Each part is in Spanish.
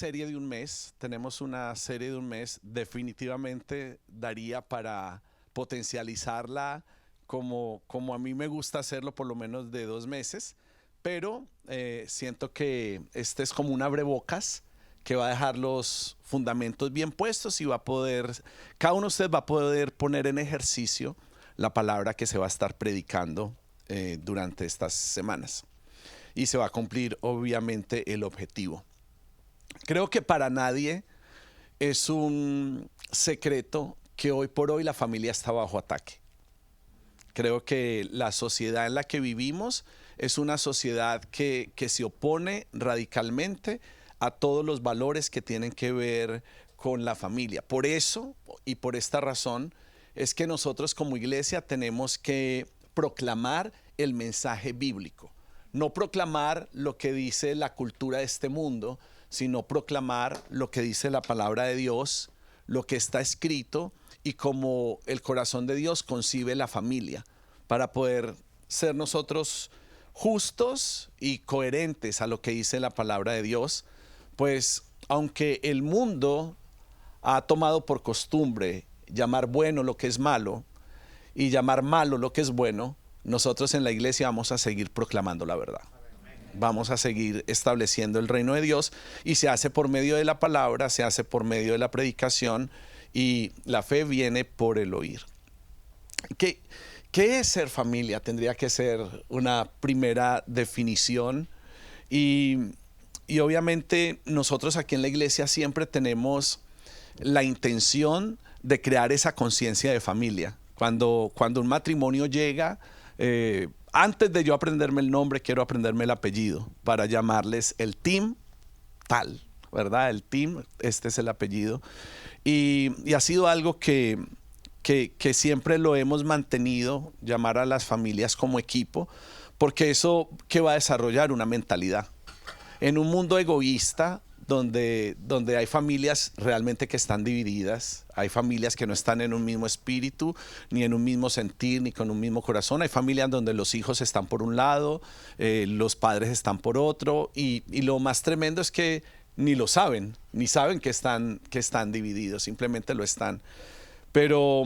serie de un mes, definitivamente daría para potencializarla como a mí me gusta hacerlo, por lo menos de 2 meses, pero siento que este es como un abrebocas que va a dejar los fundamentos bien puestos y cada uno de ustedes va a poder poner en ejercicio la palabra que se va a estar predicando durante estas semanas. Y se va a cumplir obviamente el objetivo. Creo que para nadie es un secreto que hoy por hoy la familia está bajo ataque. Creo que la sociedad en la que vivimos es una sociedad que se opone radicalmente a todos los valores que tienen que ver con la familia. Por eso y por esta razón es que nosotros como iglesia tenemos que proclamar el mensaje bíblico. No proclamar lo que dice la cultura de este mundo, sino proclamar lo que dice la palabra de Dios, lo que está escrito y cómo el corazón de Dios concibe la familia, para poder ser nosotros justos y coherentes a lo que dice la palabra de Dios. Pues aunque el mundo ha tomado por costumbre llamar bueno lo que es malo y llamar malo lo que es bueno, nosotros en la iglesia vamos a seguir proclamando la verdad. Vamos a seguir estableciendo el reino de Dios, y se hace por medio de la palabra, se hace por medio de la predicación, y la fe viene por el oír. ¿Qué es ser familia? Tendría que ser una primera definición, y obviamente nosotros aquí en la iglesia siempre tenemos la intención de crear esa conciencia de familia. Cuando un matrimonio llega, antes de yo aprenderme el nombre, quiero aprenderme el apellido para llamarles el team tal, ¿verdad? El team, este es el apellido. Y ha sido algo que siempre lo hemos mantenido, llamar a las familias como equipo, porque eso que va a desarrollar una mentalidad. En un mundo egoísta, donde hay familias realmente que están divididas, hay familias que no están en un mismo espíritu, ni en un mismo sentir, ni con un mismo corazón. Hay familias donde los hijos están por un lado, los padres están por otro, y lo más tremendo es que ni lo saben, ni saben que están divididos, simplemente lo están. Pero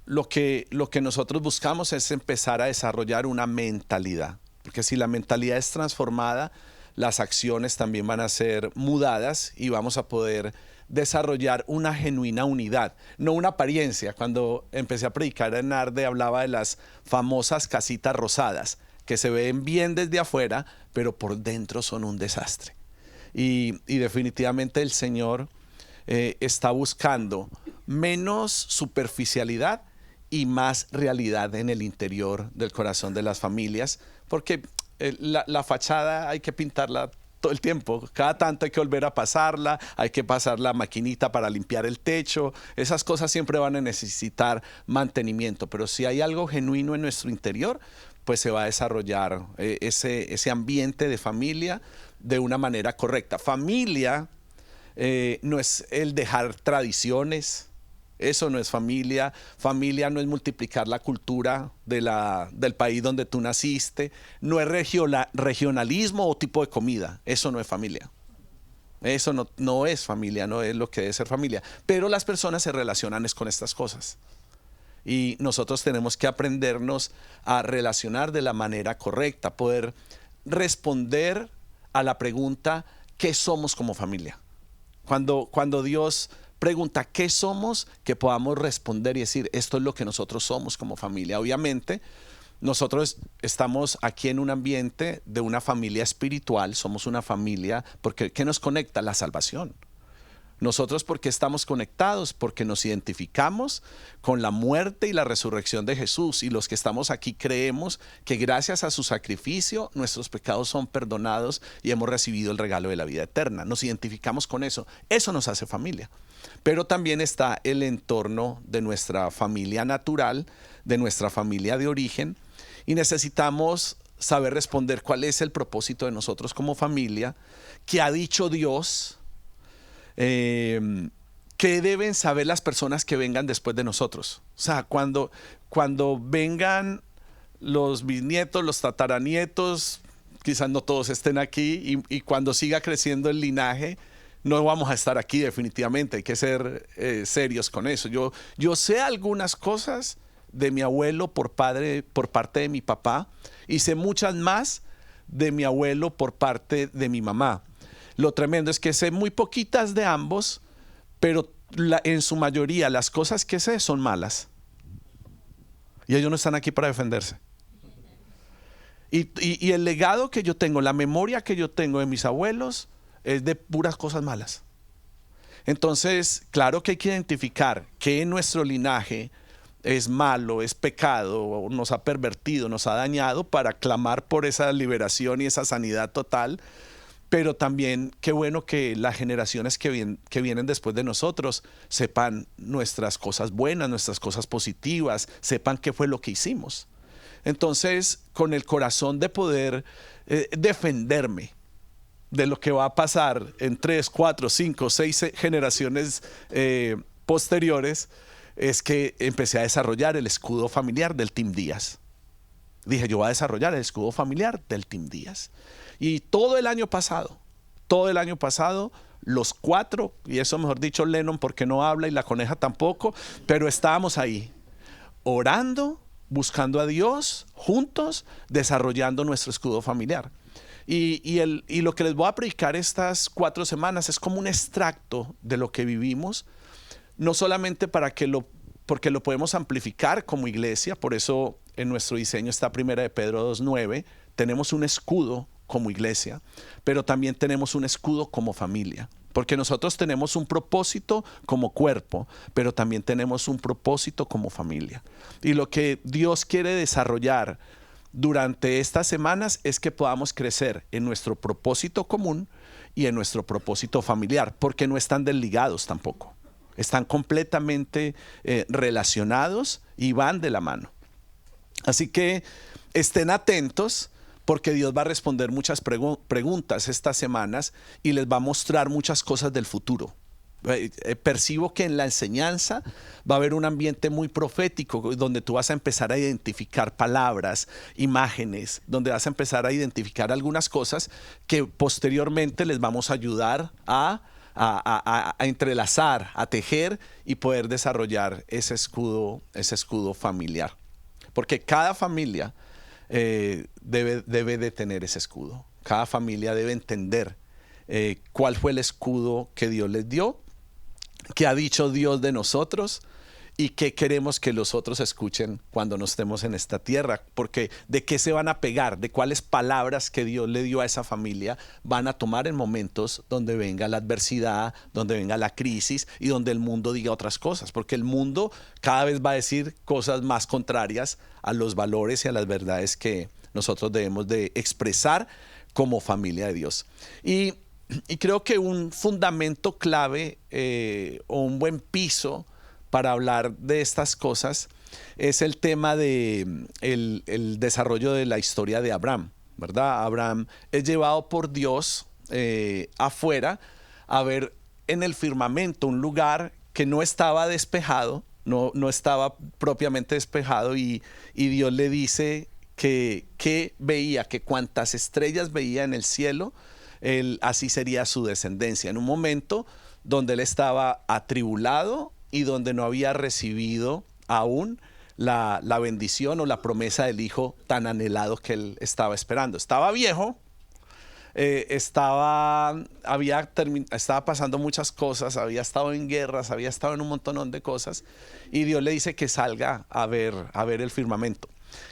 lo que nosotros buscamos es empezar a desarrollar una mentalidad, porque si la mentalidad es transformada, las acciones también van a ser mudadas y vamos a poder desarrollar una genuina unidad, no una apariencia. Cuando empecé a predicar en Arde hablaba de las famosas casitas rosadas, que se ven bien desde afuera, pero por dentro son un desastre. Y definitivamente el Señor está buscando menos superficialidad y más realidad en el interior del corazón de las familias, porque la fachada hay que pintarla todo el tiempo, cada tanto hay que volver a pasarla, hay que pasar la maquinita para limpiar el techo, esas cosas siempre van a necesitar mantenimiento, pero si hay algo genuino en nuestro interior, pues se va a desarrollar ese ambiente de familia de una manera correcta. Familia no es el dejar tradiciones. Eso no es familia. Familia no es multiplicar la cultura del país donde tú naciste. No es regionalismo o tipo de comida. Eso no es familia. Eso no es familia, no es lo que debe ser familia. Pero las personas se relacionan con estas cosas. Y nosotros tenemos que aprendernos a relacionar de la manera correcta, poder responder a la pregunta, ¿qué somos como familia? Cuando Dios pregunta qué somos, que podamos responder y decir, esto es lo que nosotros somos como familia. Obviamente, nosotros estamos aquí en un ambiente de una familia espiritual, somos una familia, porque ¿qué nos conecta? La salvación. Nosotros, ¿por qué estamos conectados? Porque nos identificamos con la muerte y la resurrección de Jesús, y los que estamos aquí creemos que gracias a su sacrificio nuestros pecados son perdonados y hemos recibido el regalo de la vida eterna. Nos identificamos con eso. Eso nos hace familia. Pero también está el entorno de nuestra familia natural, de nuestra familia de origen, y necesitamos saber responder cuál es el propósito de nosotros como familia, qué ha dicho Dios. ¿Qué deben saber las personas que vengan después de nosotros? O sea, cuando vengan los bisnietos, los tataranietos, quizás no todos estén aquí, y cuando siga creciendo el linaje, no vamos a estar aquí definitivamente, hay que ser serios con eso. Yo sé algunas cosas de mi abuelo por parte de mi papá, y sé muchas más de mi abuelo por parte de mi mamá. Lo tremendo es que sé muy poquitas de ambos, pero en su mayoría las cosas que sé son malas. Y ellos no están aquí para defenderse. Y el legado que yo tengo, la memoria que yo tengo de mis abuelos es de puras cosas malas. Entonces, claro que hay que identificar que nuestro linaje es malo, es pecado, nos ha pervertido, nos ha dañado, para clamar por esa liberación y esa sanidad total. Pero también qué bueno que las generaciones que vienen después de nosotros sepan nuestras cosas buenas, nuestras cosas positivas, sepan qué fue lo que hicimos. Entonces, con el corazón de poder defenderme de lo que va a pasar en 3, 4, 5, 6 generaciones posteriores, es que empecé a desarrollar el escudo familiar del Team Díaz. Dije, yo voy a desarrollar el escudo familiar del Team Díaz. Y todo el año pasado, los 4, y eso mejor dicho Lennon porque no habla y la coneja tampoco, pero estábamos ahí, orando, buscando a Dios, juntos, desarrollando nuestro escudo familiar. Y lo que les voy a predicar estas 4 semanas es como un extracto de lo que vivimos, no solamente porque lo podemos amplificar como iglesia. Por eso en nuestro diseño está 1 de Pedro 2:9, tenemos un escudo como iglesia, pero también tenemos un escudo como familia, porque nosotros tenemos un propósito como cuerpo, pero también tenemos un propósito como familia. Y lo que Dios quiere desarrollar durante estas semanas es que podamos crecer en nuestro propósito común y en nuestro propósito familiar, porque no están desligados tampoco, están completamente relacionados y van de la mano. Así que estén atentos, porque Dios va a responder muchas preguntas estas semanas y les va a mostrar muchas cosas del futuro. Percibo que en la enseñanza va a haber un ambiente muy profético, donde tú vas a empezar a identificar palabras, imágenes, donde vas a empezar a identificar algunas cosas que posteriormente les vamos a ayudar a entrelazar, a tejer y poder desarrollar ese escudo familiar. Porque cada familia debe de tener ese escudo. Cada familia debe entender cuál fue el escudo que Dios les dio, qué ha dicho Dios de nosotros y qué queremos que los otros escuchen cuando no estemos en esta tierra. Porque de qué se van a pegar, de cuáles palabras que Dios le dio a esa familia van a tomar en momentos donde venga la adversidad, donde venga la crisis y donde el mundo diga otras cosas. Porque el mundo cada vez va a decir cosas más contrarias a los valores y a las verdades que nosotros debemos de expresar como familia de Dios. Y creo que un fundamento clave o un buen piso para hablar de estas cosas es el tema de el desarrollo de la historia de Abraham, ¿verdad? Abraham es llevado por Dios afuera a ver en el firmamento un lugar que no estaba despejado, no estaba propiamente despejado, y Dios le dice que veía, que cuantas estrellas veía en el cielo, así sería su descendencia. En un momento donde él estaba atribulado y donde no había recibido aún la bendición o la promesa del hijo tan anhelado que él estaba esperando. Estaba viejo, estaba pasando muchas cosas, había estado en guerras, había estado en un montón de cosas, y Dios le dice que salga a ver el firmamento.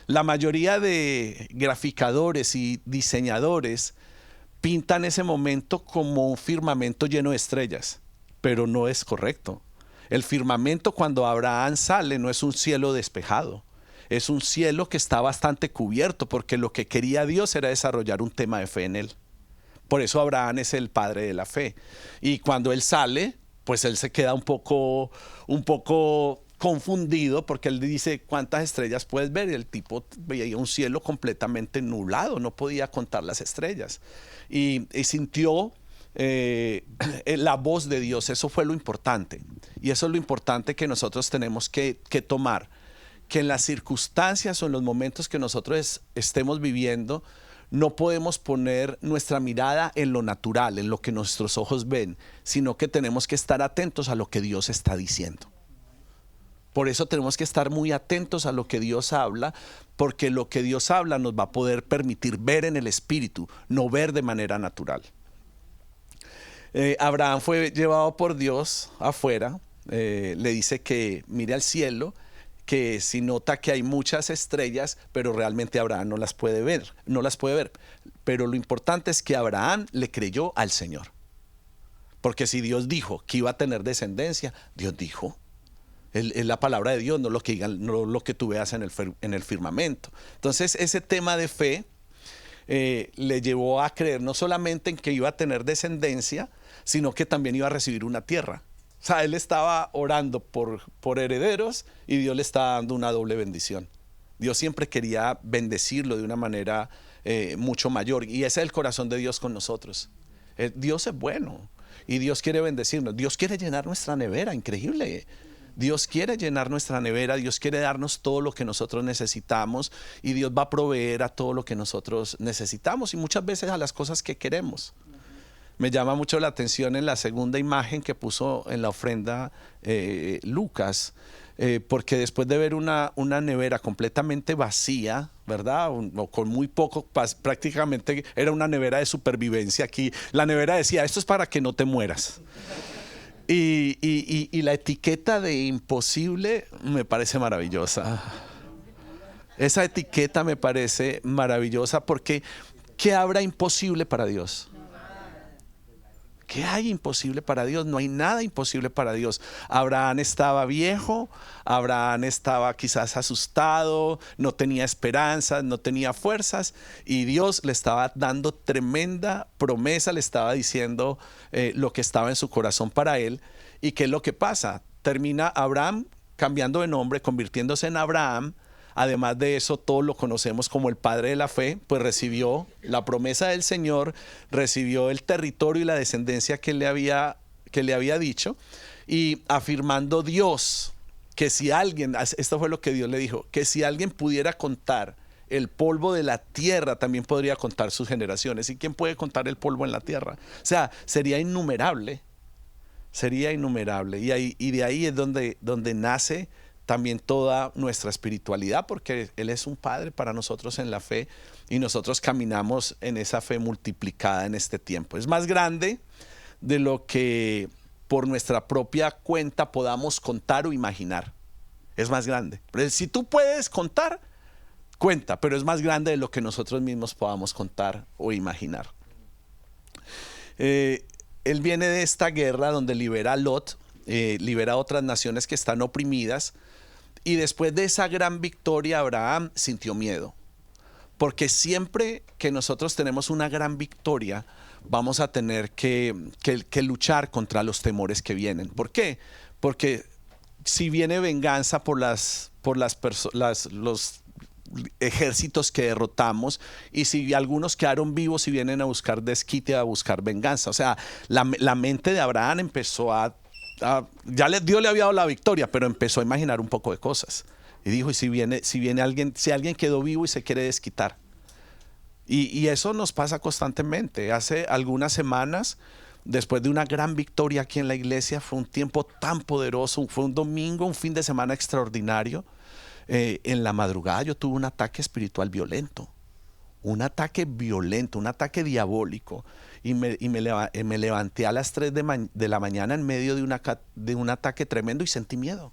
La mayoría de graficadores y diseñadores pintan ese momento como un firmamento lleno de estrellas, pero no es correcto. El firmamento, cuando Abraham sale, no es un cielo despejado, es un cielo que está bastante cubierto, porque lo que quería Dios era desarrollar un tema de fe en él. Por eso Abraham es el padre de la fe. Y cuando él sale, pues él se queda un poco confundido, porque él dice, ¿cuántas estrellas puedes ver? Y el tipo veía un cielo completamente nublado, no podía contar las estrellas. Y sintió la voz de Dios. Eso fue lo importante. Y eso es lo importante que nosotros tenemos que tomar. Que en las circunstancias o en los momentos que nosotros estemos viviendo, no podemos poner nuestra mirada en lo natural, en lo que nuestros ojos ven, sino que tenemos que estar atentos a lo que Dios está diciendo. Por eso tenemos que estar muy atentos a lo que Dios habla, porque lo que Dios habla nos va a poder permitir ver en el espíritu, no ver de manera natural. Abraham fue llevado por Dios afuera, le dice que mire al cielo, que si nota que hay muchas estrellas, pero realmente Abraham no las puede ver, no las puede ver. Pero lo importante es que Abraham le creyó al Señor. Porque si Dios dijo que iba a tener descendencia, Dios dijo. Es la palabra de Dios, no lo que digan, no lo que tú veas en el firmamento. Entonces ese tema de fe le llevó a creer no solamente en que iba a tener descendencia, sino que también iba a recibir una tierra. O sea, él estaba orando por herederos y Dios le estaba dando una doble bendición. Dios siempre quería bendecirlo de una manera mucho mayor, y ese es el corazón de Dios con nosotros. Dios es bueno y Dios quiere bendecirnos. Dios quiere llenar nuestra nevera, increíble. Dios quiere llenar nuestra nevera, Dios quiere darnos todo lo que nosotros necesitamos, y Dios va a proveer a todo lo que nosotros necesitamos y muchas veces a las cosas que queremos. Me llama mucho la atención en la segunda imagen que puso en la ofrenda Lucas, porque después de ver una nevera completamente vacía, ¿verdad? O con muy poco, prácticamente era una nevera de supervivencia. Aquí la nevera decía, esto es para que no te mueras. Y la etiqueta de imposible me parece maravillosa. Esa etiqueta me parece maravillosa porque ¿qué habrá imposible para Dios? ¿Qué hay imposible para Dios? No hay nada imposible para Dios. Abraham estaba viejo, Abraham estaba quizás asustado, no tenía esperanzas, no tenía fuerzas, y Dios le estaba dando tremenda promesa, le estaba diciendo lo que estaba en su corazón para él. ¿Y qué es lo que pasa? Termina Abraham cambiando de nombre, convirtiéndose en Abraham. Además de eso, todos lo conocemos como el padre de la fe, pues recibió la promesa del Señor, recibió el territorio y la descendencia que le había dicho, y afirmando Dios que si alguien, esto fue lo que Dios le dijo, que si alguien pudiera contar el polvo de la tierra, también podría contar sus generaciones. ¿Y quién puede contar el polvo en la tierra? O sea, sería innumerable, y de ahí es donde nace también toda nuestra espiritualidad, porque Él es un Padre para nosotros en la fe, y nosotros caminamos en esa fe multiplicada en este tiempo. Es más grande de lo que por nuestra propia cuenta podamos contar o imaginar. Es más grande. Pero si tú puedes contar, cuenta, pero es más grande de lo que nosotros mismos podamos contar o imaginar. Él viene de esta guerra donde libera a Lot, libera a otras naciones que están oprimidas. Y después de esa gran victoria, Abraham sintió miedo. Porque siempre que nosotros tenemos una gran victoria, vamos a tener que luchar contra los temores que vienen. ¿Por qué? Porque si viene venganza por los ejércitos que derrotamos, y si algunos quedaron vivos y vienen a buscar desquite, a buscar venganza. O sea, la mente de Abraham empezó Dios le había dado la victoria, pero empezó a imaginar un poco de cosas. Y dijo, ¿y si viene alguien, si alguien quedó vivo y se quiere desquitar? Y eso nos pasa constantemente. Hace algunas semanas, después de una gran victoria aquí en la iglesia, fue un tiempo tan poderoso, fue un domingo, un fin de semana extraordinario. En la madrugada yo tuve un ataque espiritual violento, un ataque diabólico. Y me levanté a las 3 de la mañana en medio de un ataque tremendo, y sentí miedo.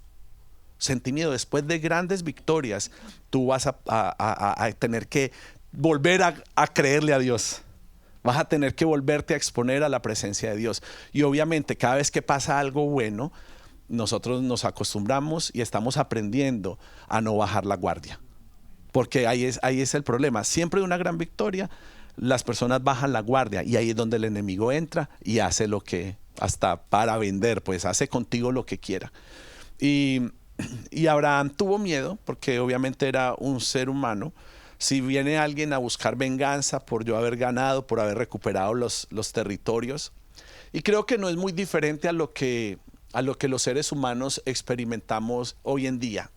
Después de grandes victorias, tú vas a tener que volver a creerle a Dios. Vas a tener que volverte a exponer a la presencia de Dios. Y obviamente cada vez que pasa algo bueno, nosotros nos acostumbramos y estamos aprendiendo a no bajar la guardia. Porque ahí es el problema. Siempre de una gran victoria, las personas bajan la guardia, y ahí es donde el enemigo entra y hace lo que, hasta para vender, pues hace contigo lo que quiera. Y Abraham tuvo miedo, porque obviamente era un ser humano. Si viene alguien a buscar venganza por yo haber ganado, por haber recuperado los territorios, y creo que no es muy diferente a lo que los seres humanos experimentamos hoy en día.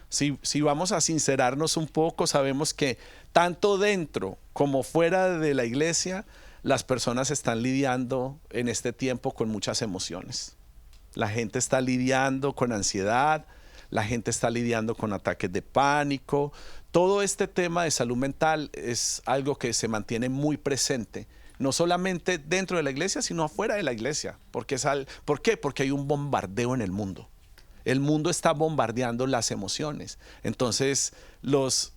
Si vamos a sincerarnos un poco, sabemos que tanto dentro como fuera de la iglesia, las personas están lidiando en este tiempo con muchas emociones. La gente está lidiando con ansiedad, la gente está lidiando con ataques de pánico. Todo este tema de salud mental es algo que se mantiene muy presente, no solamente dentro de la iglesia, sino afuera de la iglesia. ¿Por qué? Porque hay un bombardeo en el mundo. El mundo está bombardeando las emociones. Entonces, los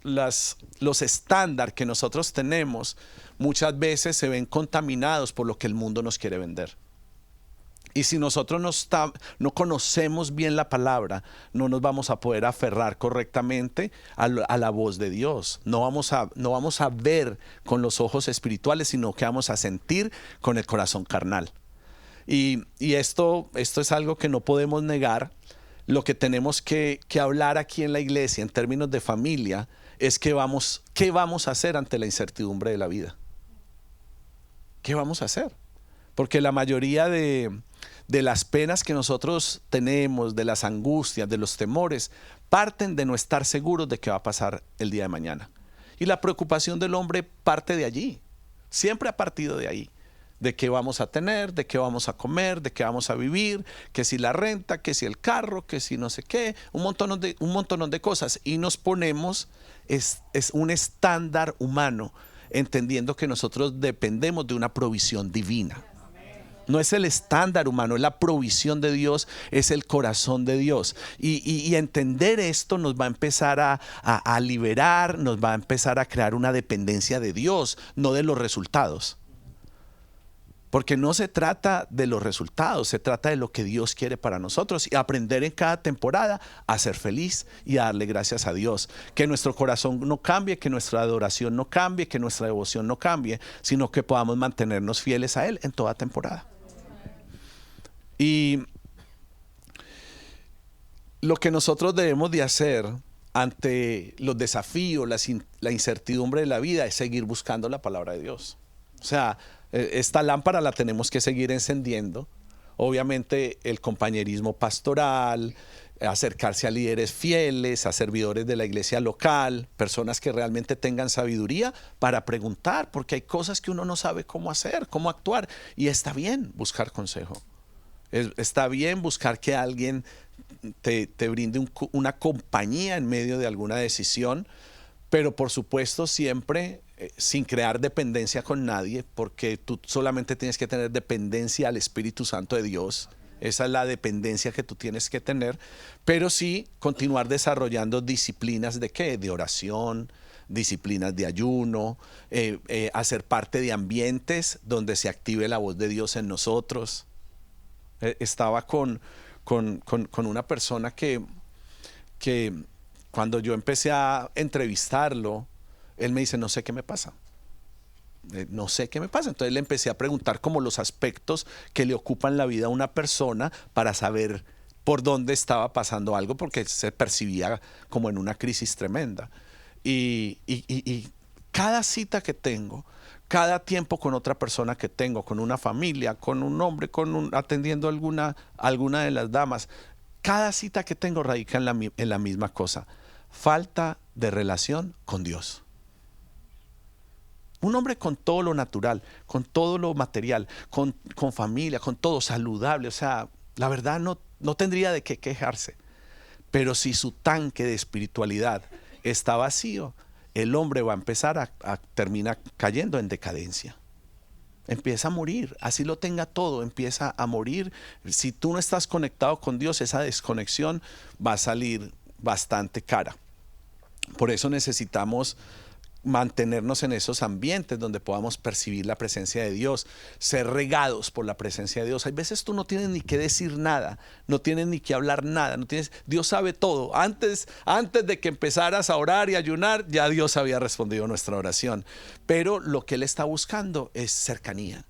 estándares que nosotros tenemos muchas veces se ven contaminados por lo que el mundo nos quiere vender. Y si nosotros no conocemos bien la palabra, no nos vamos a poder aferrar correctamente a la voz de Dios. No vamos a ver con los ojos espirituales, sino que vamos a sentir con el corazón carnal. Y esto es algo que no podemos negar. Lo que tenemos que hablar aquí en la iglesia en términos de familia es qué vamos a hacer ante la incertidumbre de la vida. ¿Qué vamos a hacer? Porque la mayoría de las penas que nosotros tenemos, de las angustias, de los temores, parten de no estar seguros de qué va a pasar el día de mañana. Y la preocupación del hombre parte de allí. Siempre ha partido de ahí. De qué vamos a tener, de qué vamos a comer, de qué vamos a vivir, que si la renta, que si el carro, que si no sé qué, un montón de cosas. Y nos ponemos, es un estándar humano, entendiendo que nosotros dependemos de una provisión divina. No es el estándar humano, es la provisión de Dios, es el corazón de Dios. Y entender esto nos va a empezar a liberar, nos va a empezar a crear una dependencia de Dios, no de los resultados. Porque no se trata de los resultados, se trata de lo que Dios quiere para nosotros y aprender en cada temporada a ser feliz y a darle gracias a Dios. Que nuestro corazón no cambie, que nuestra adoración no cambie, que nuestra devoción no cambie, sino que podamos mantenernos fieles a Él en toda temporada. Y lo que nosotros debemos de hacer ante los desafíos, la incertidumbre de la vida es seguir buscando la palabra de Dios. O sea, esta lámpara la tenemos que seguir encendiendo. Obviamente el compañerismo pastoral, acercarse a líderes fieles, a servidores de la iglesia local, personas que realmente tengan sabiduría para preguntar, porque hay cosas que uno no sabe cómo hacer, cómo actuar. Y está bien buscar consejo. Está bien buscar que alguien te brinde una compañía en medio de alguna decisión, pero por supuesto siempre sin crear dependencia con nadie, porque tú solamente tienes que tener dependencia al Espíritu Santo de Dios. Esa es la dependencia que tú tienes que tener, pero sí continuar desarrollando disciplinas de ¿qué? De oración, disciplinas de ayuno, hacer parte de ambientes donde se active la voz de Dios en nosotros. Estaba con una persona que cuando yo empecé a entrevistarlo, él me dice, no sé qué me pasa. No sé qué me pasa. Entonces le empecé a preguntar como los aspectos que le ocupan la vida a una persona para saber por dónde estaba pasando algo, porque se percibía como en una crisis tremenda. Y cada cita que tengo, cada tiempo con otra persona que tengo, con una familia, con un hombre, atendiendo alguna de las damas, cada cita que tengo radica en la misma cosa: falta de relación con Dios. Un hombre con todo lo natural, con todo lo material, con familia, con todo saludable, o sea, la verdad no tendría de qué quejarse. Pero si su tanque de espiritualidad está vacío, el hombre va a empezar a terminar cayendo en decadencia. Empieza a morir, así lo tenga todo, empieza a morir. Si tú no estás conectado con Dios, esa desconexión va a salir bastante cara. Por eso necesitamos mantenernos en esos ambientes donde podamos percibir la presencia de Dios, ser regados por la presencia de Dios. Hay veces tú no tienes ni que decir nada, no tienes ni que hablar nada, Dios sabe todo. Antes de que empezaras a orar y ayunar, ya Dios había respondido nuestra oración. Pero lo que Él está buscando es cercanía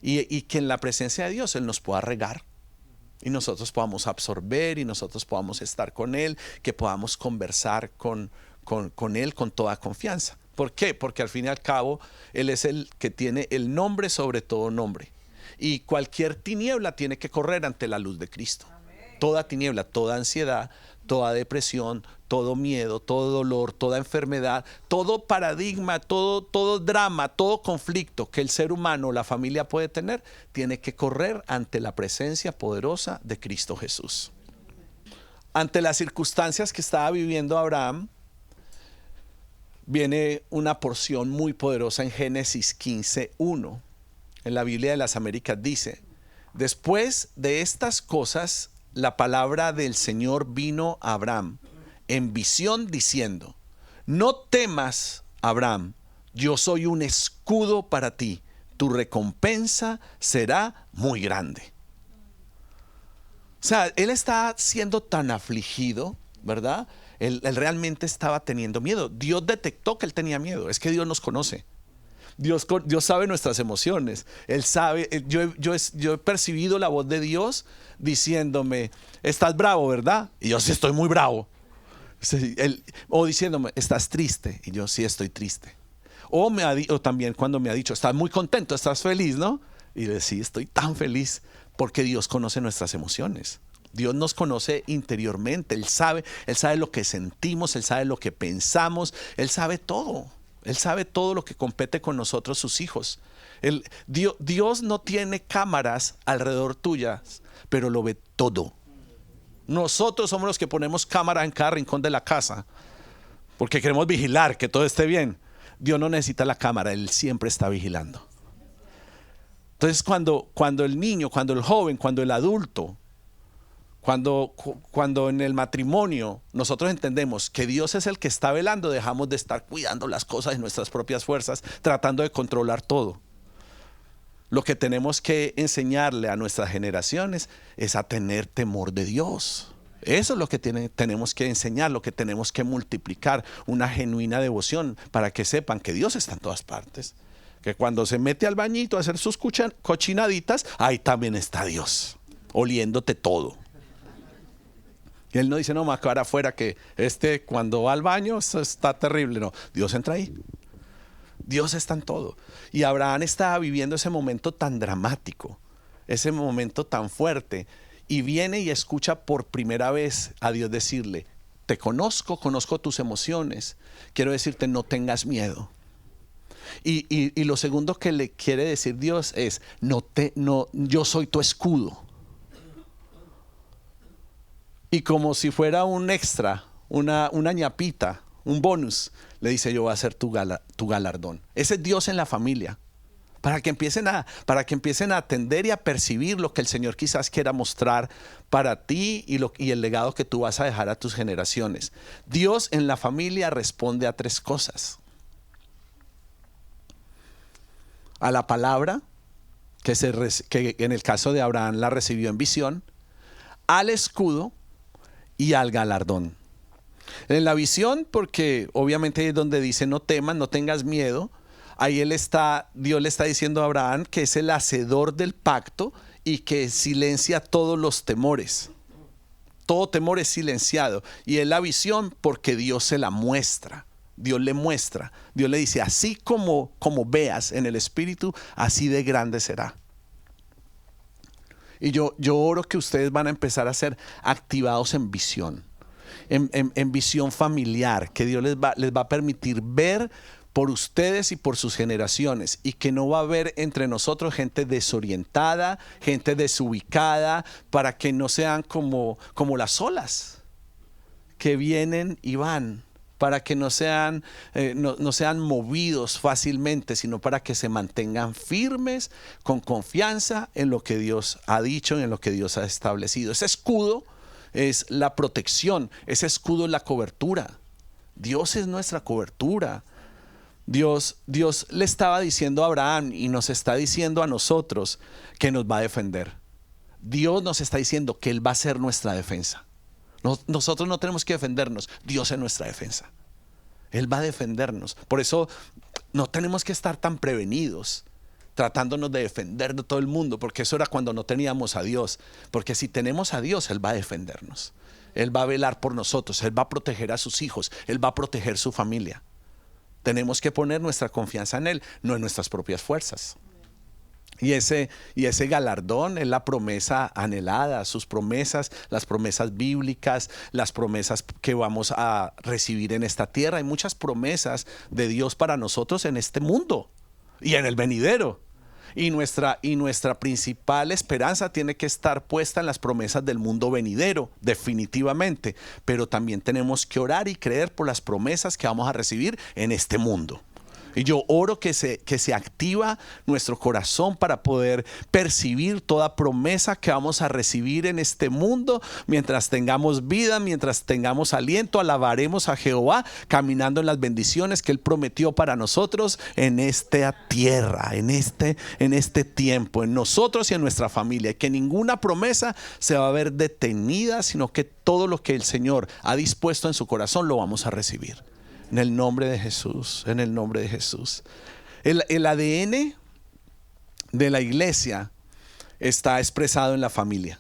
y que en la presencia de Dios Él nos pueda regar y nosotros podamos absorber y nosotros podamos estar con Él, que podamos conversar con Él con toda confianza. ¿Por qué? Porque al fin y al cabo Él es el que tiene el nombre sobre todo nombre. Y cualquier tiniebla tiene que correr ante la luz de Cristo. Amén. Toda tiniebla, toda ansiedad, toda depresión, todo miedo, todo dolor, toda enfermedad, todo paradigma, todo drama, todo conflicto que el ser humano, la familia puede tener, tiene que correr ante la presencia poderosa de Cristo Jesús. Ante las circunstancias que estaba viviendo Abraham, viene una porción muy poderosa en Génesis 15:1. En la Biblia de las Américas dice: después de estas cosas, la palabra del Señor vino a Abraham en visión diciendo: no temas, Abraham, yo soy un escudo para ti, tu recompensa será muy grande. O sea, él está siendo tan afligido, ¿verdad? Él realmente estaba teniendo miedo. Dios detectó que él tenía miedo. Es que Dios nos conoce. Dios sabe nuestras emociones. Él sabe. Yo he percibido la voz de Dios diciéndome: estás bravo, ¿verdad? Y yo: sí, estoy muy bravo. O diciéndome: estás triste. Y yo: sí, estoy triste. O también cuando me ha dicho: estás muy contento, estás feliz, ¿no? Y le: sí, estoy tan feliz. Porque Dios conoce nuestras emociones. Dios nos conoce interiormente. Él sabe lo que sentimos, Él sabe lo que pensamos, Él sabe todo. Él sabe todo lo que compete con nosotros, sus hijos. Dios no tiene cámaras alrededor tuyas, pero lo ve todo. Nosotros somos los que ponemos cámara en cada rincón de la casa, porque queremos vigilar que todo esté bien. Dios no necesita la cámara, Él siempre está vigilando. Entonces cuando el niño, cuando el joven, cuando el adulto, cuando en el matrimonio nosotros entendemos que Dios es el que está velando, dejamos de estar cuidando las cosas en nuestras propias fuerzas, tratando de controlar todo. Lo que tenemos que enseñarle a nuestras generaciones es a tener temor de Dios. Eso es lo que tenemos que enseñar, lo que tenemos que multiplicar, una genuina devoción para que sepan que Dios está en todas partes. Que cuando se mete al bañito a hacer sus cochinaditas, ahí también está Dios, oliéndote todo. Y Él no dice: no, me voy a quedar afuera, que cuando va al baño eso está terrible. No, Dios entra ahí. Dios está en todo. Y Abraham estaba viviendo ese momento tan dramático, ese momento tan fuerte, y viene y escucha por primera vez a Dios decirle: te conozco tus emociones, quiero decirte, no tengas miedo. Y lo segundo que le quiere decir Dios es: yo soy tu escudo. Y como si fuera un extra, una ñapita, un bonus, le dice: yo voy a ser tu galardón. Ese es Dios en la familia. Para que empiecen a atender y a percibir lo que el Señor quizás quiera mostrar para ti y el legado que tú vas a dejar a tus generaciones. Dios en la familia responde a 3 cosas: a la palabra, que en el caso de Abraham la recibió en visión, al escudo y al galardón. En la visión, porque obviamente es donde dice: no temas, no tengas miedo. Ahí Dios le está diciendo a Abraham que es el hacedor del pacto y que silencia todos los temores. Todo temor es silenciado. Y es la visión porque Dios se la muestra. Dios le muestra. Dios le dice: así como veas en el espíritu, así de grande será. Y yo oro que ustedes van a empezar a ser activados en visión, en visión familiar, que Dios les va a permitir ver por ustedes y por sus generaciones, y que no va a haber entre nosotros gente desorientada, gente desubicada, para que no sean como las olas que vienen y van, para que no sean movidos fácilmente, sino para que se mantengan firmes con confianza en lo que Dios ha dicho y en lo que Dios ha establecido. Ese escudo es la protección, ese escudo es la cobertura. Dios es nuestra cobertura. Dios le estaba diciendo a Abraham y nos está diciendo a nosotros que nos va a defender. Dios nos está diciendo que Él va a ser nuestra defensa. Nosotros no tenemos que defendernos, Dios es nuestra defensa. Él va a defendernos. Por eso no tenemos que estar tan prevenidos, tratándonos de defender de todo el mundo, porque eso era cuando no teníamos a Dios. Porque si tenemos a Dios, Él va a defendernos. Él va a velar por nosotros, Él va a proteger a sus hijos, Él va a proteger su familia. Tenemos que poner nuestra confianza en Él, no en nuestras propias fuerzas. Y ese galardón es la promesa anhelada, sus promesas, las promesas bíblicas, las promesas que vamos a recibir en esta tierra. Hay muchas promesas de Dios para nosotros en este mundo y en el venidero. Y nuestra principal esperanza tiene que estar puesta en las promesas del mundo venidero, definitivamente. Pero también tenemos que orar y creer por las promesas que vamos a recibir en este mundo. Y yo oro que se activa nuestro corazón para poder percibir toda promesa que vamos a recibir en este mundo. Mientras tengamos vida, mientras tengamos aliento, alabaremos a Jehová caminando en las bendiciones que Él prometió para nosotros en esta tierra, en este tiempo, en nosotros y en nuestra familia. Y que ninguna promesa se va a ver detenida, sino que todo lo que el Señor ha dispuesto en su corazón lo vamos a recibir. En el nombre de Jesús, en el nombre de Jesús. El ADN de la iglesia está expresado en la familia.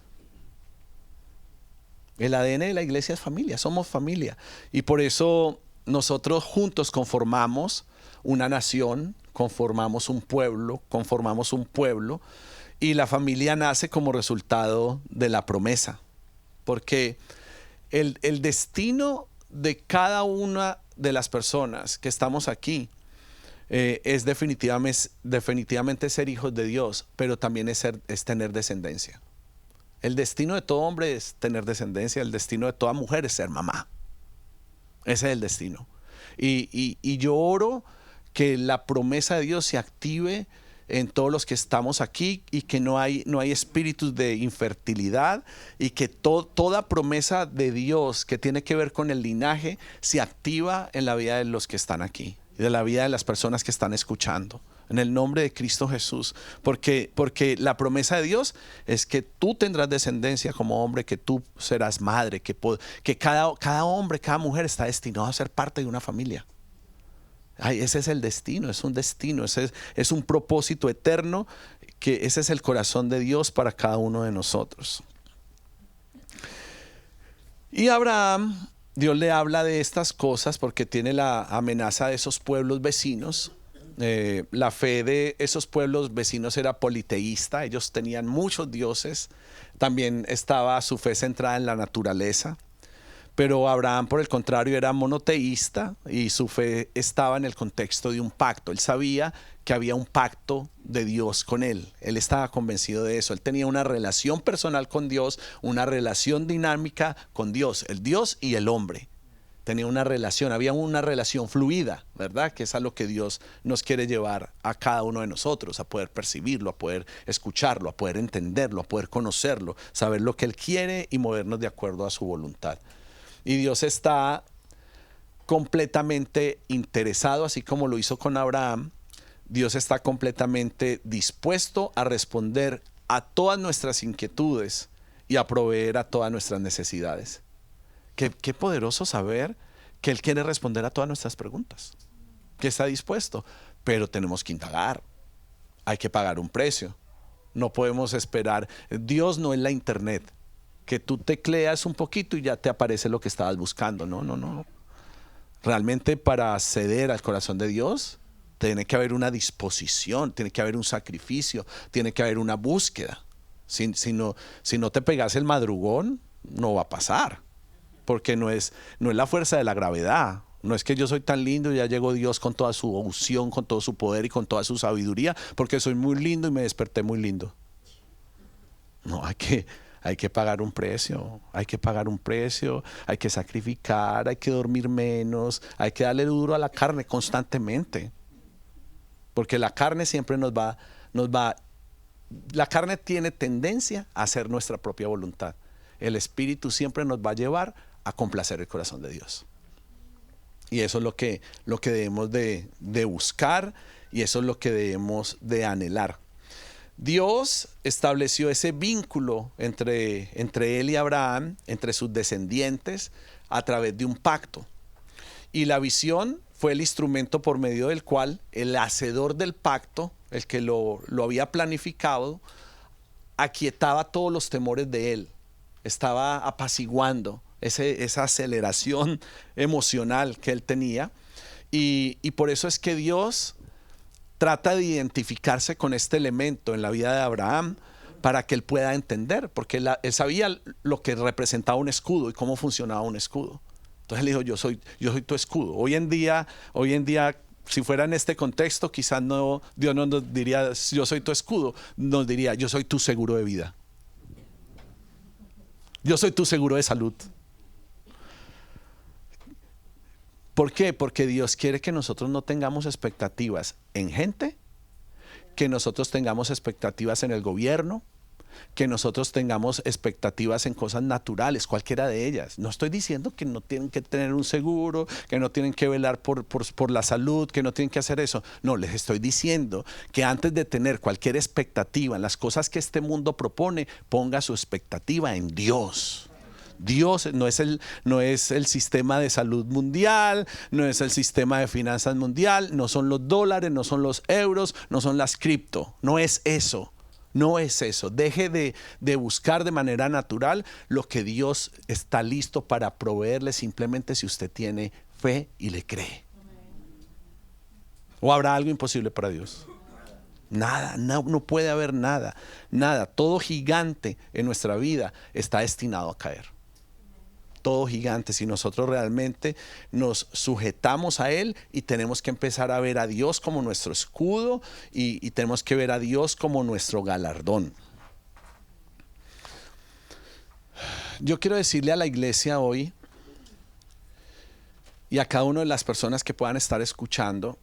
El ADN de la iglesia es familia, somos familia. Y por eso nosotros juntos conformamos una nación, conformamos un pueblo, y la familia nace como resultado de la promesa. Porque el destino de cada una de las personas que estamos aquí es definitivamente ser hijos de Dios, pero también es tener descendencia. El destino de todo hombre es tener descendencia, el destino de toda mujer es ser mamá. Ese es el destino. Y yo oro que la promesa de Dios se active en todos los que estamos aquí y que no hay espíritus de infertilidad y que toda promesa de Dios que tiene que ver con el linaje se activa en la vida de los que están aquí y de la vida de las personas que están escuchando. En el nombre de Cristo Jesús, porque la promesa de Dios es que tú tendrás descendencia como hombre, que tú serás madre, que cada hombre, cada mujer está destinado a ser parte de una familia. Ay, ese es el destino, es un destino, es un propósito eterno, que ese es el corazón de Dios para cada uno de nosotros. Y Abraham, Dios le habla de estas cosas porque tiene la amenaza de esos pueblos vecinos. La fe de esos pueblos vecinos era politeísta, ellos tenían muchos dioses, también estaba su fe centrada en la naturaleza. Pero Abraham, por el contrario, era monoteísta y su fe estaba en el contexto de un pacto. Él sabía que había un pacto de Dios con él. Él estaba convencido de eso. Él tenía una relación personal con Dios, una relación dinámica con Dios, el Dios y el hombre. Tenía una relación, había una relación fluida, ¿verdad? Que es a lo que Dios nos quiere llevar a cada uno de nosotros, a poder percibirlo, a poder escucharlo, a poder entenderlo, a poder conocerlo, saber lo que Él quiere y movernos de acuerdo a su voluntad. Y Dios está completamente interesado, así como lo hizo con Abraham. Dios está completamente dispuesto a responder a todas nuestras inquietudes y a proveer a todas nuestras necesidades. Qué poderoso saber que Él quiere responder a todas nuestras preguntas, que está dispuesto, pero tenemos que indagar, hay que pagar un precio. No podemos esperar. Dios no es la internet, que tú tecleas un poquito y ya te aparece lo que estabas buscando. No. Realmente para acceder al corazón de Dios tiene que haber una disposición, tiene que haber un sacrificio, tiene que haber una búsqueda. Si no te pegas el madrugón, no va a pasar, porque no es la fuerza de la gravedad. No es que yo soy tan lindo y ya llegó Dios con toda su unción, con todo su poder y con toda su sabiduría, porque soy muy lindo y me desperté muy lindo. No, hay que pagar un precio, hay que sacrificar, hay que dormir menos, hay que darle duro a la carne constantemente. Porque la carne siempre la carne tiene tendencia a hacer nuestra propia voluntad. El Espíritu siempre nos va a llevar a complacer el corazón de Dios. Y eso es lo que debemos de buscar, y eso es lo que debemos de anhelar. Dios estableció ese vínculo entre él y Abraham, entre sus descendientes, a través de un pacto. Y la visión fue el instrumento por medio del cual el hacedor del pacto, el que lo había planificado, aquietaba todos los temores de él. Estaba apaciguando esa aceleración emocional que él tenía. Y por eso es que Dios trata de identificarse con este elemento en la vida de Abraham para que él pueda entender, porque él sabía lo que representaba un escudo y cómo funcionaba un escudo. Entonces él dijo, yo soy tu escudo. Hoy en día, si fuera en este contexto, quizás no, Dios no nos diría, yo soy tu escudo, nos diría, yo soy tu seguro de vida. Yo soy tu seguro de salud. ¿Por qué? Porque Dios quiere que nosotros no tengamos expectativas en gente, que nosotros tengamos expectativas en el gobierno, que nosotros tengamos expectativas en cosas naturales, cualquiera de ellas. No estoy diciendo que no tienen que tener un seguro, que no tienen que velar por la salud, que no tienen que hacer eso. No, les estoy diciendo que antes de tener cualquier expectativa en las cosas que este mundo propone, ponga su expectativa en Dios. Dios no es el sistema de salud mundial, no es el sistema de finanzas mundial, no son los dólares, no son los euros, no son las cripto, no es eso. No es eso. Deje de buscar de manera natural lo que Dios está listo para proveerle simplemente si usted tiene fe y le cree. ¿O habrá algo imposible para Dios? Nada, no puede haber nada, nada. Todo gigante en nuestra vida está destinado a caer. Todo gigante, si nosotros realmente nos sujetamos a Él y tenemos que empezar a ver a Dios como nuestro escudo y tenemos que ver a Dios como nuestro galardón. Yo quiero decirle a la iglesia hoy y a cada una de las personas que puedan estar escuchando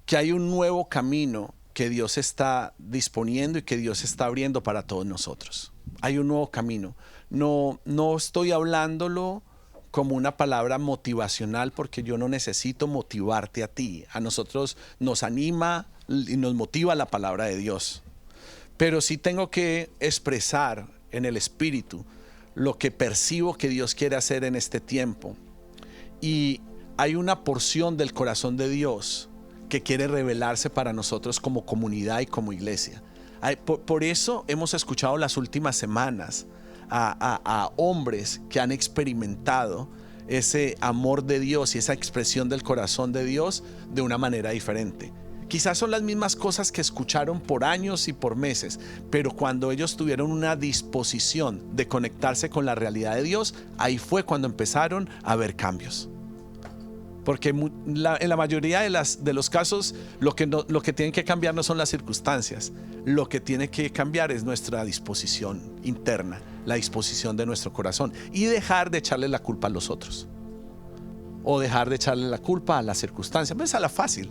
que hay un nuevo camino que Dios está disponiendo y que Dios está abriendo para todos nosotros. Hay un nuevo camino. No estoy hablándolo como una palabra motivacional, porque yo no necesito motivarte a ti. A nosotros nos anima y nos motiva la palabra de Dios. Pero sí tengo que expresar en el espíritu lo que percibo que Dios quiere hacer en este tiempo. Y hay una porción del corazón de Dios que quiere revelarse para nosotros como comunidad y como iglesia. Por eso hemos escuchado las últimas semanas a hombres que han experimentado ese amor de Dios y esa expresión del corazón de Dios de una manera diferente. Quizás son las mismas cosas que escucharon por años y por meses, pero cuando ellos tuvieron una disposición de conectarse con la realidad de Dios, ahí fue cuando empezaron a ver cambios. Porque en la mayoría de los casos lo que tienen que cambiar no son las circunstancias. Lo que tiene que cambiar es nuestra disposición interna, la disposición de nuestro corazón, y dejar de echarle la culpa a los otros o dejar de echarle la culpa a las circunstancias. Pues a la fácil.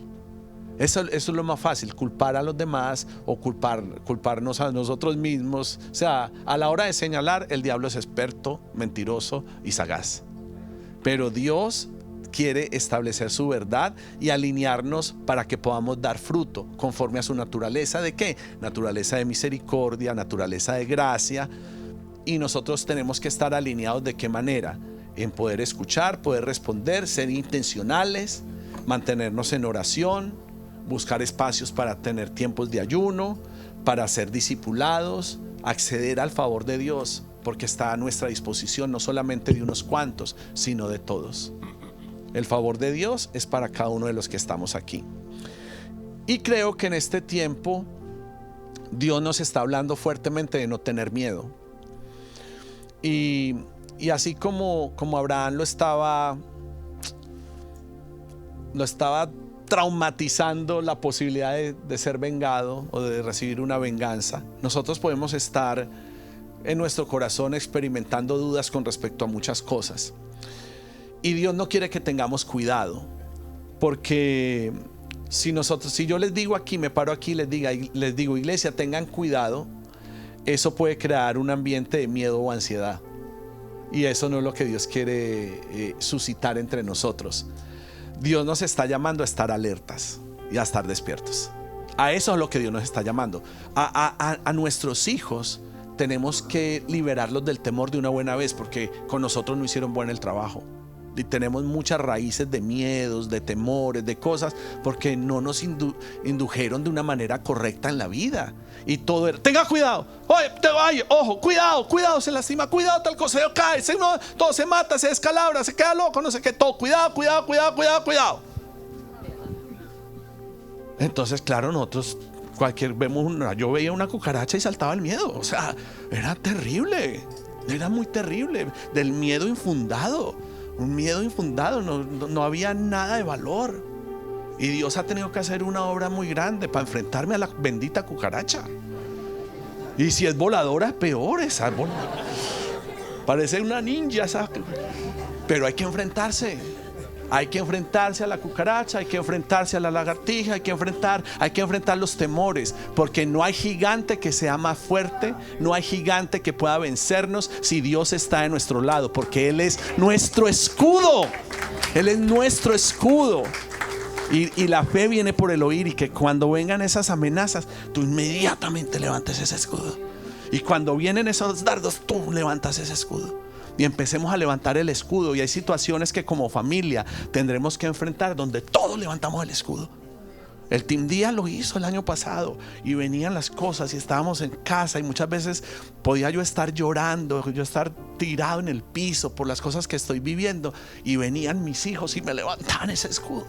Eso es lo más fácil, culpar a los demás o culparnos a nosotros mismos. O sea, a la hora de señalar, el diablo es experto, mentiroso y sagaz. Pero Dios quiere establecer su verdad y alinearnos para que podamos dar fruto conforme a su naturaleza. ¿De qué? Naturaleza de misericordia, naturaleza de gracia. Y nosotros tenemos que estar alineados. ¿De qué manera? En poder escuchar, poder responder, ser intencionales, mantenernos en oración, buscar espacios para tener tiempos de ayuno, para ser discipulados, acceder al favor de Dios, porque está a nuestra disposición, no solamente de unos cuantos, sino de todos. El favor de Dios es para cada uno de los que estamos aquí. Y creo que en este tiempo Dios nos está hablando fuertemente de no tener miedo. Y así como Abraham lo estaba traumatizando la posibilidad de ser vengado o de recibir una venganza, nosotros podemos estar en nuestro corazón experimentando dudas con respecto a muchas cosas. Y Dios no quiere que tengamos cuidado, porque si yo les digo aquí, me paro aquí y les digo, iglesia, tengan cuidado, eso puede crear un ambiente de miedo o ansiedad. Y eso no es lo que Dios quiere suscitar entre nosotros. Dios nos está llamando a estar alertas y a estar despiertos. A eso es lo que Dios nos está llamando. A nuestros hijos tenemos que liberarlos del temor de una buena vez, porque con nosotros no hicieron buen el trabajo. Y tenemos muchas raíces de miedos, de temores, de cosas, porque no nos indujeron de una manera correcta en la vida. Y todo era, tenga cuidado, oye, ojo, cuidado, se lastima, cuidado, tal cosa, se cae, todo se mata, se descalabra, se queda loco, no sé qué, todo, cuidado. Entonces, claro, nosotros yo veía una cucaracha y saltaba el miedo. O sea, era terrible, era muy terrible, del miedo infundado, un miedo infundado, no había nada de valor. Y Dios ha tenido que hacer una obra muy grande para enfrentarme a la bendita cucaracha. Y si es voladora, peor, esa parece una ninja, pero hay que enfrentarse. Hay que enfrentarse a la cucaracha, hay que enfrentarse a la lagartija, hay que enfrentar los temores, porque no hay gigante que sea más fuerte, no hay gigante que pueda vencernos si Dios está de nuestro lado, porque Él es nuestro escudo. Él es nuestro escudo. Y la fe viene por el oír, y que cuando vengan esas amenazas, tú inmediatamente levantes ese escudo. Y cuando vienen esos dardos, tú levantas ese escudo. Y empecemos a levantar el escudo. Y hay situaciones que como familia tendremos que enfrentar, donde todos levantamos el escudo. El Team Día lo hizo el año pasado, y venían las cosas y estábamos en casa, y muchas veces podía yo estar llorando, yo estar tirado en el piso por las cosas que estoy viviendo, y venían mis hijos y me levantaban ese escudo.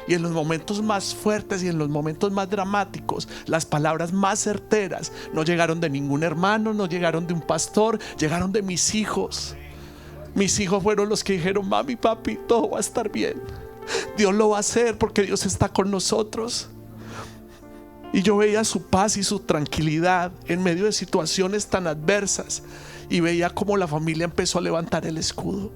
Y en los momentos más fuertes y en los momentos más dramáticos, las palabras más certeras no llegaron de ningún hermano, no llegaron de un pastor, llegaron de mis hijos. Mis hijos fueron los que dijeron: mami, papi, todo va a estar bien, Dios lo va a hacer, porque Dios está con nosotros. Y yo veía su paz y su tranquilidad en medio de situaciones tan adversas, y veía cómo la familia empezó a levantar el escudo.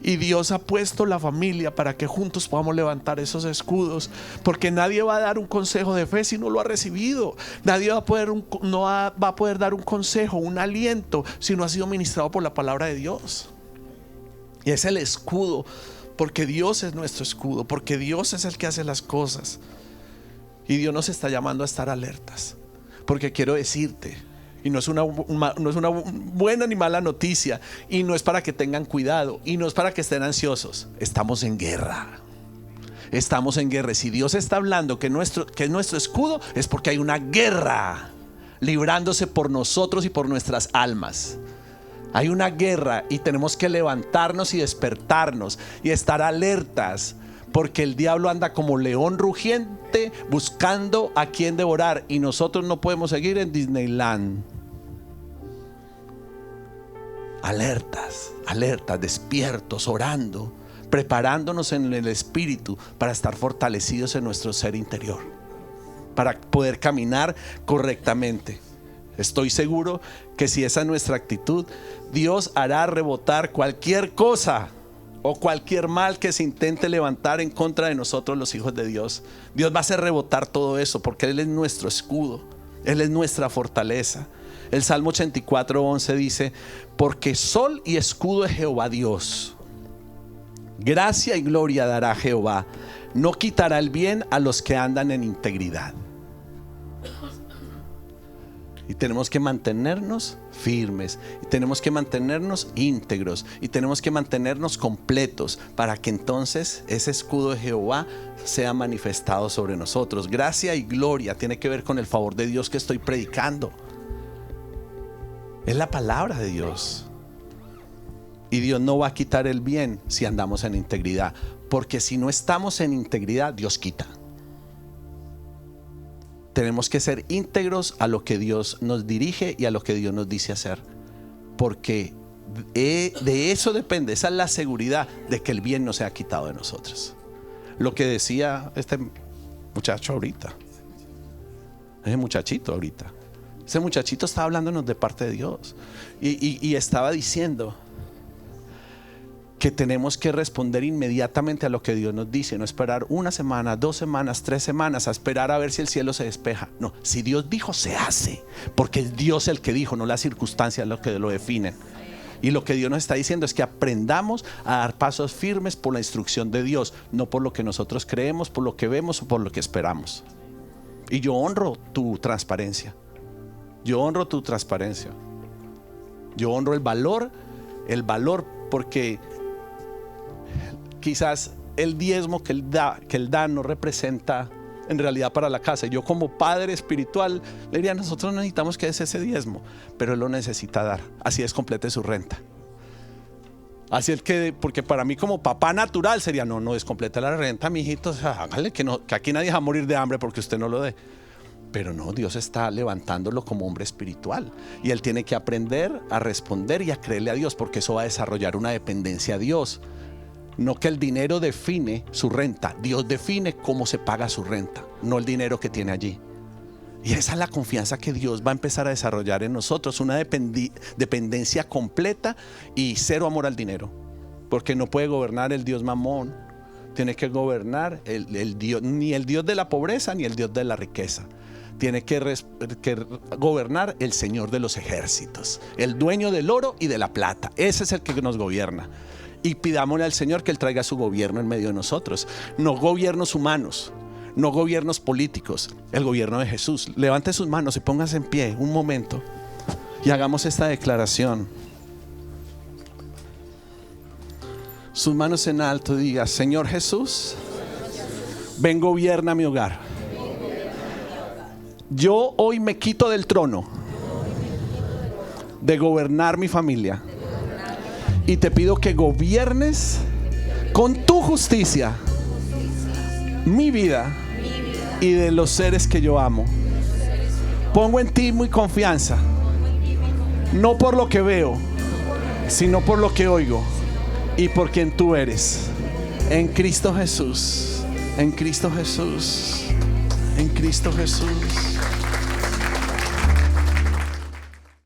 Y Dios ha puesto la familia para que juntos podamos levantar esos escudos, porque nadie va a dar un consejo de fe si no lo ha recibido. Nadie va a poder dar un consejo, un aliento, si no ha sido ministrado por la palabra de Dios. Y es el escudo, porque Dios es nuestro escudo, porque Dios es el que hace las cosas. Y Dios nos está llamando a estar alertas, porque quiero decirte, y no es una buena ni mala noticia, y no es para que tengan cuidado, y no es para que estén ansiosos. Estamos en guerra. Estamos en guerra. Si Dios está hablando que es nuestro escudo, es porque hay una guerra librándose por nosotros y por nuestras almas. Hay una guerra, y tenemos que levantarnos y despertarnos y estar alertas, porque el diablo anda como león rugiente buscando a quien devorar, y nosotros no podemos seguir en Disneyland. Alertas, despiertos, orando, preparándonos en el espíritu para estar fortalecidos en nuestro ser interior, para poder caminar correctamente. Estoy seguro que si esa es nuestra actitud, Dios hará rebotar cualquier cosa o cualquier mal que se intente levantar en contra de nosotros, los hijos de Dios. Dios va a hacer rebotar todo eso, porque Él es nuestro escudo, Él es nuestra fortaleza. El Salmo 84:11 dice: porque sol y escudo es Jehová Dios, gracia y gloria dará Jehová, no quitará el bien a los que andan en integridad. Y tenemos que mantenernos firmes, y tenemos que mantenernos íntegros, y tenemos que mantenernos completos, para que entonces ese escudo de Jehová sea manifestado sobre nosotros. Gracia y gloria tiene que ver con el favor de Dios que estoy predicando. Es la palabra de Dios. Y Dios no va a quitar el bien si andamos en integridad, porque si no estamos en integridad, Dios quita. Tenemos que ser íntegros a lo que Dios nos dirige y a lo que Dios nos dice hacer, porque de eso depende. Esa es la seguridad de que el bien no sea quitado de nosotros. Lo que decía este muchacho ahorita, ese muchachito ahorita, ese muchachito estaba hablándonos de parte de Dios, y estaba diciendo que tenemos que responder inmediatamente a lo que Dios nos dice, no esperar una semana, 2 semanas, 3 semanas a esperar a ver si el cielo se despeja. No, si Dios dijo, se hace, porque es Dios el que dijo, no las circunstancias lo que lo definen. Y lo que Dios nos está diciendo es que aprendamos a dar pasos firmes por la instrucción de Dios, no por lo que nosotros creemos, por lo que vemos o por lo que esperamos. Y yo honro tu transparencia. Yo honro tu transparencia. Yo honro el valor, porque quizás el diezmo que él da no representa en realidad para la casa. Yo como padre espiritual le diría: nosotros necesitamos que des ese diezmo, pero él lo necesita dar, así es complete su renta. Así el que, porque para mí como papá natural sería, no descompleta la renta, mijito, o sea, hágale que aquí nadie va a morir de hambre porque usted no lo dé. Pero no, Dios está levantándolo como hombre espiritual y él tiene que aprender a responder y a creerle a Dios, porque eso va a desarrollar una dependencia a Dios. No que el dinero define su renta, Dios define cómo se paga su renta, no el dinero que tiene allí. Y esa es la confianza que Dios va a empezar a desarrollar en nosotros, una dependencia completa y cero amor al dinero, porque no puede gobernar el Dios Mamón. Tiene que gobernar el Dios, ni el Dios de la pobreza ni el Dios de la riqueza. Tiene que gobernar el Señor de los ejércitos, el dueño del oro y de la plata. Ese es el que nos gobierna. Y pidámosle al Señor que Él traiga su gobierno en medio de nosotros. No gobiernos humanos, no gobiernos políticos, el gobierno de Jesús. Levante sus manos y póngase en pie un momento y hagamos esta declaración. Sus manos en alto y diga: Señor Jesús, ven, gobierna mi hogar. Yo hoy me quito del trono de gobernar mi familia y te pido que gobiernes con tu justicia mi vida y de los seres que yo amo. Pongo en ti mi confianza, no por lo que veo, sino por lo que oigo y por quien tú eres. En Cristo Jesús, en Cristo Jesús, en Cristo Jesús.